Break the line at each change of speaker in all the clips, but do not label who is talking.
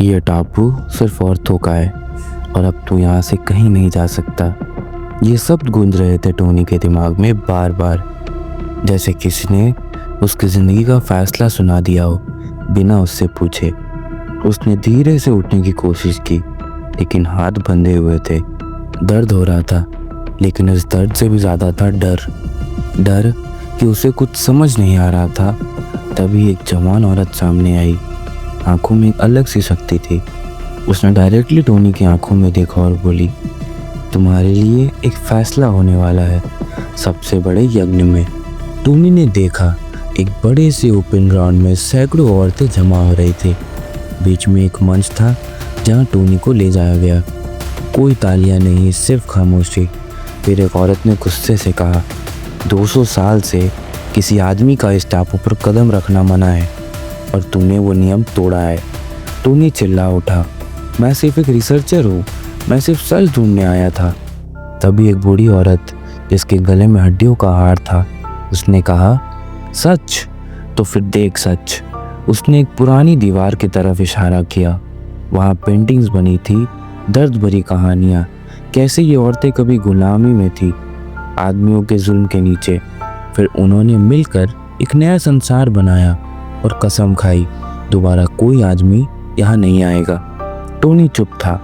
ये टापू सिर्फ औरतों का है और अब तू यहाँ से कहीं नहीं जा सकता। ये शब्द गूंज रहे थे टोनी के दिमाग में बार बार, जैसे किसी ने उसकी ज़िंदगी का फैसला सुना दिया हो बिना उससे पूछे। उसने धीरे से उठने की कोशिश की, लेकिन हाथ बंधे हुए थे। दर्द हो रहा था, लेकिन इस दर्द से भी ज़्यादा था डर कि उसे कुछ समझ नहीं आ रहा था। तभी एक जवान औरत सामने आई। आंखों में एक अलग सी शक्ति थी। उसने डायरेक्टली टोनी की आंखों में देखा और बोली, तुम्हारे लिए एक फैसला होने वाला है, सबसे बड़े यज्ञ में। टोनी ने देखा, एक बड़े से ओपन ग्राउंड में सैकड़ों औरतें जमा हो रही थी। बीच में एक मंच था जहां टोनी को ले जाया गया। कोई तालियां नहीं, सिर्फ खामोशी। फिर एक औरत ने गुस्से से कहा, 200 साल से किसी आदमी का इस टापू पर कदम रखना मना है और तूने वो नियम तोड़ा है। टोनी चिल्ला उठा, मैं सिर्फ एक रिसर्चर हूँ, मैं सिर्फ सच ढूंढने आया था। तभी एक बूढ़ी औरत जिसके गले में हड्डियों का हार था, उसने कहा, सच? तो फिर देख सच। उसने एक पुरानी दीवार की तरफ इशारा किया। वहाँ पेंटिंग्स बनी थी, दर्द भरी कहानियाँ, कैसे ये औरतें कभी गुलामी में थी, आदमियों के जुल्म के नीचे। फिर उन्होंने मिलकर एक नया संसार बनाया और कसम खाई, दोबारा कोई आदमी यहाँ नहीं आएगा। टोनी चुप था,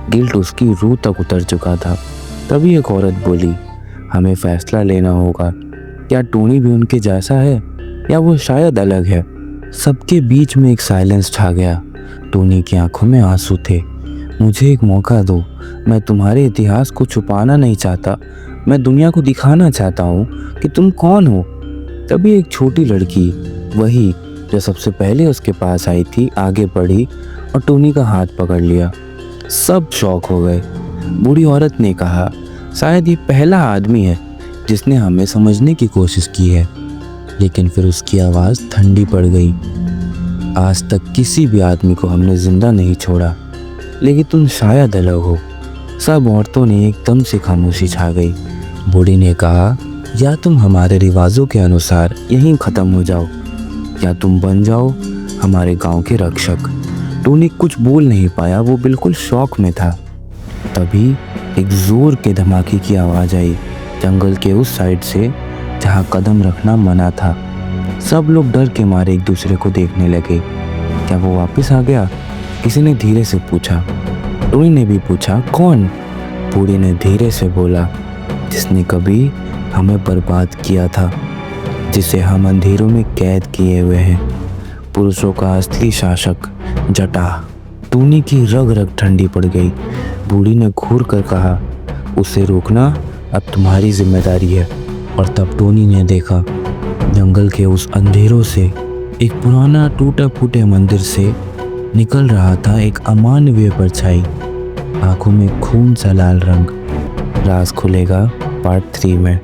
गिल्ट उसकी रूह तक उतर चुका था। तभी एक औरत बोली, हमें फैसला लेना होगा, क्या टोनी भी उनके जैसा है या वो शायद अलग है। सबके बीच में एक साइलेंस छा गया। टोनी की आंखों में आंसू थे। मुझे एक मौका दो, मैं तुम्हारे इतिहास को छुपाना नहीं चाहता, मैं दुनिया को दिखाना चाहता हूँ कि तुम कौन हो। तभी एक छोटी लड़की, वही जो सबसे पहले उसके पास आई थी, आगे बढ़ी और टोनी का हाथ पकड़ लिया। सब शॉक हो गए। बूढ़ी औरत ने कहा, शायद ये पहला आदमी है जिसने हमें समझने की कोशिश की है। लेकिन फिर उसकी आवाज़ ठंडी पड़ गई। आज तक किसी भी आदमी को हमने जिंदा नहीं छोड़ा, लेकिन तुम शायद अलग हो। सब औरतों ने एकदम से खामोशी छा गई। बूढ़ी ने कहा, या तुम हमारे रिवाजों के अनुसार यहीं ख़त्म हो जाओ, या तुम बन जाओ हमारे गांव के रक्षक। टोनी कुछ बोल नहीं पाया, वो बिल्कुल शौक में था। तभी एक जोर के धमाके की आवाज़ आई, जंगल के उस साइड से जहां कदम रखना मना था। सब लोग डर के मारे एक दूसरे को देखने लगे। क्या वो वापस आ गया? किसी ने धीरे से पूछा। टोनी ने भी पूछा, कौन? बूढ़ी ने धीरे से बोला, जिसने कभी हमें बर्बाद किया था, जिसे हम अंधेरों में कैद किए हुए हैं, पुरुषों का असली शासक जटा। टोनी की रग रग ठंडी पड़ गई। बूढ़ी ने घूर कर कहा, उसे रोकना अब तुम्हारी जिम्मेदारी है। और तब टोनी ने देखा, जंगल के उस अंधेरों से एक पुराना टूटा फूटे मंदिर से निकल रहा था एक अमानवीय परछाई, आंखों में खून सा लाल रंग। राज खुलेगा पार्ट 3 में।